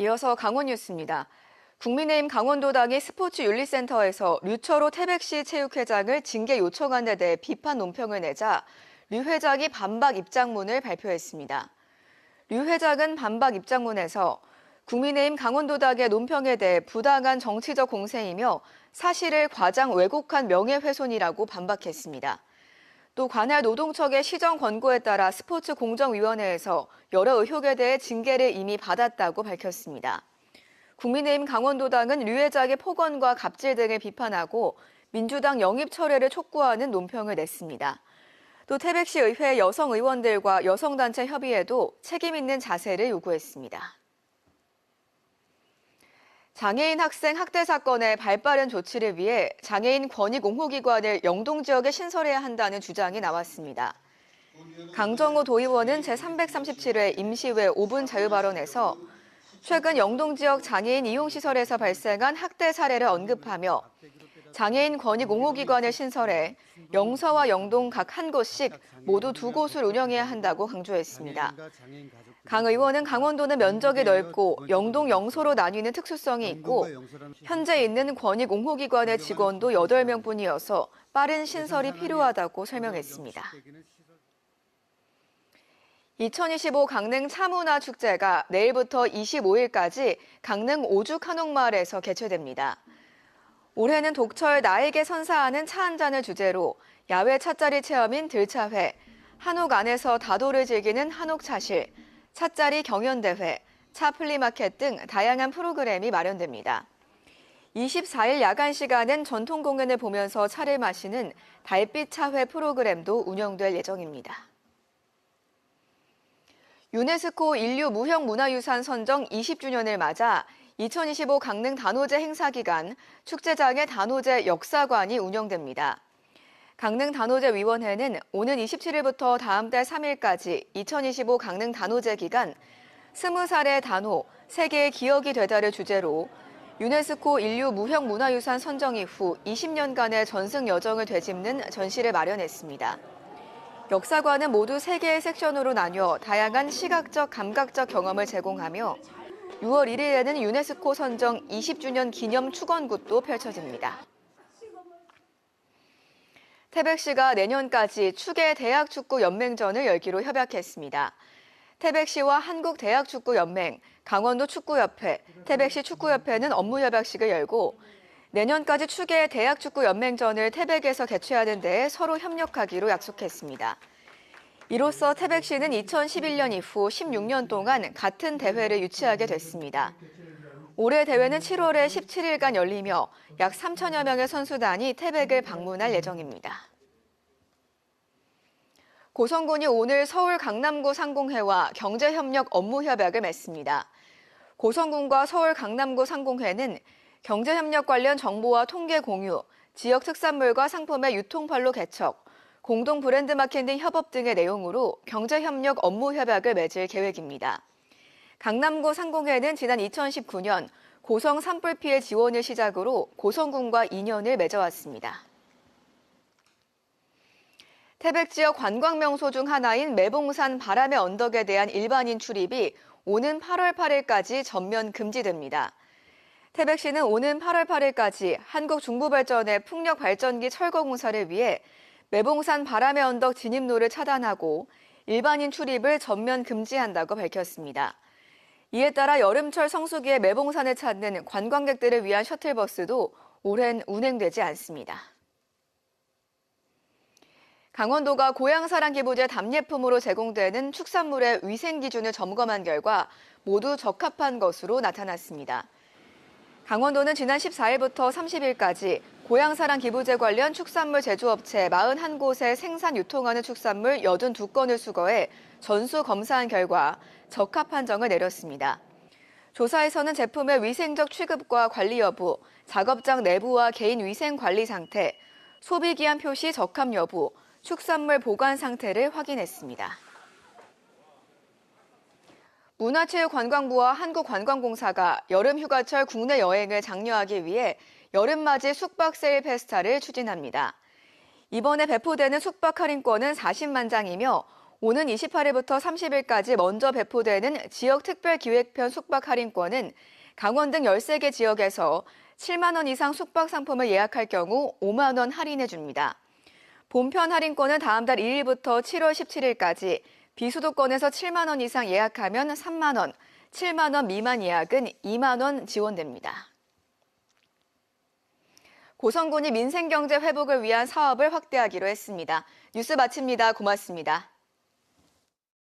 이어서 강원 뉴스입니다. 국민의힘 강원도당이 스포츠윤리센터에서 류철호 태백시 체육회장을 징계 요청한 데 대해 비판 논평을 내자 류 회장이 반박 입장문을 발표했습니다. 류 회장은 반박 입장문에서 국민의힘 강원도당의 논평에 대해 부당한 정치적 공세이며 사실을 과장 왜곡한 명예훼손이라고 반박했습니다. 또 관할 노동청의 시정 권고에 따라 스포츠공정위원회에서 여러 의혹에 대해 징계를 이미 받았다고 밝혔습니다. 국민의힘 강원도당은 류 회장의 폭언과 갑질 등을 비판하고 민주당 영입 철회를 촉구하는 논평을 냈습니다. 또 태백시 의회 여성 의원들과 여성단체 협의회도 책임 있는 자세를 요구했습니다. 장애인 학생 학대 사건의 발빠른 조치를 위해 장애인 권익옹호기관을 영동 지역에 신설해야 한다는 주장이 나왔습니다. 강정호 도의원은 제337회 임시회 5분 자유발언에서 최근 영동 지역 장애인 이용시설에서 발생한 학대 사례를 언급하며 장애인 권익옹호기관을 신설해 영서와 영동 각 한 곳씩 모두 2곳을 운영해야 한다고 강조했습니다. 강 의원은 강원도는 면적이 넓고 영동, 영서로 나뉘는 특수성이 있고 현재 있는 권익옹호기관의 직원도 8명뿐이어서 빠른 신설이 필요하다고 설명했습니다. 2025 강릉 차문화축제가 내일부터 25일까지 강릉 오죽 한옥마을에서 개최됩니다. 올해는 독철 나에게 선사하는 차 한 잔을 주제로 야외 찻자리 체험인 들차회, 한옥 안에서 다도를 즐기는 한옥차실, 찻자리 경연대회, 차 플리마켓 등 다양한 프로그램이 마련됩니다. 24일 야간 시간엔 전통 공연을 보면서 차를 마시는 달빛 차회 프로그램도 운영될 예정입니다. 유네스코 인류 무형문화유산 선정 20주년을 맞아 2025 강릉 단오제 행사 기간 축제장의 단오제 역사관이 운영됩니다. 강릉 단오제 위원회는 오는 27일부터 다음 달 3일까지 2025 강릉 단오제 기간 20살의 단오, 세계의 기억이 되다를 주제로 유네스코 인류 무형문화유산 선정 이후 20년간의 전승 여정을 되짚는 전시를 마련했습니다. 역사관은 모두 3개의 섹션으로 나뉘어 다양한 시각적, 감각적 경험을 제공하며 6월 1일에는 유네스코 선정 20주년 기념 축원굿도 펼쳐집니다. 태백시가 내년까지 추계 대학축구연맹전을 열기로 협약했습니다. 태백시와 한국대학축구연맹, 강원도 축구협회, 태백시 축구협회는 업무협약식을 열고 내년까지 추계 대학축구연맹전을 태백에서 개최하는 데에 서로 협력하기로 약속했습니다. 이로써 태백시는 2011년 이후 16년 동안 같은 대회를 유치하게 됐습니다. 올해 대회는 7월에 17일간 열리며 약 3천여 명의 선수단이 태백을 방문할 예정입니다. 고성군이 오늘 서울 강남구 상공회와 경제협력 업무협약을 맺습니다. 고성군과 서울 강남구 상공회는 경제협력 관련 정보와 통계 공유, 지역 특산물과 상품의 유통판로 개척, 공동 브랜드 마케팅 협업 등의 내용으로 경제협력 업무협약을 맺을 계획입니다. 강남구 상공회는 지난 2019년 고성 산불 피해 지원을 시작으로 고성군과 인연을 맺어왔습니다. 태백 지역 관광명소 중 하나인 매봉산 바람의 언덕에 대한 일반인 출입이 오는 8월 8일까지 전면 금지됩니다. 태백시는 오는 8월 8일까지 한국중부발전의 풍력발전기 철거 공사를 위해 매봉산 바람의 언덕 진입로를 차단하고 일반인 출입을 전면 금지한다고 밝혔습니다. 이에 따라 여름철 성수기에 매봉산을 찾는 관광객들을 위한 셔틀버스도 올해는 운행되지 않습니다. 강원도가 고향사랑기부제 답례품으로 제공되는 축산물의 위생 기준을 점검한 결과 모두 적합한 것으로 나타났습니다. 강원도는 지난 14일부터 30일까지 고향사랑기부제 관련 축산물 제조업체 41곳에 생산 유통하는 축산물 82건을 수거해 전수 검사한 결과 적합 판정을 내렸습니다. 조사에서는 제품의 위생적 취급과 관리 여부, 작업장 내부와 개인 위생 관리 상태, 소비기한 표시 적합 여부, 축산물 보관 상태를 확인했습니다. 문화체육관광부와 한국관광공사가 여름휴가철 국내 여행을 장려하기 위해 여름맞이 숙박 세일 페스타를 추진합니다. 이번에 배포되는 숙박 할인권은 40만 장이며 오는 28일부터 30일까지 먼저 배포되는 지역특별기획편 숙박 할인권은 강원 등 13개 지역에서 7만 원 이상 숙박 상품을 예약할 경우 5만 원 할인해 줍니다. 본편 할인권은 다음 달 2일부터 7월 17일까지 비수도권에서 7만 원 이상 예약하면 3만 원, 7만 원 미만 예약은 2만 원 지원됩니다. 고성군이 민생경제 회복을 위한 사업을 확대하기로 했습니다. 뉴스 마칩니다. 고맙습니다.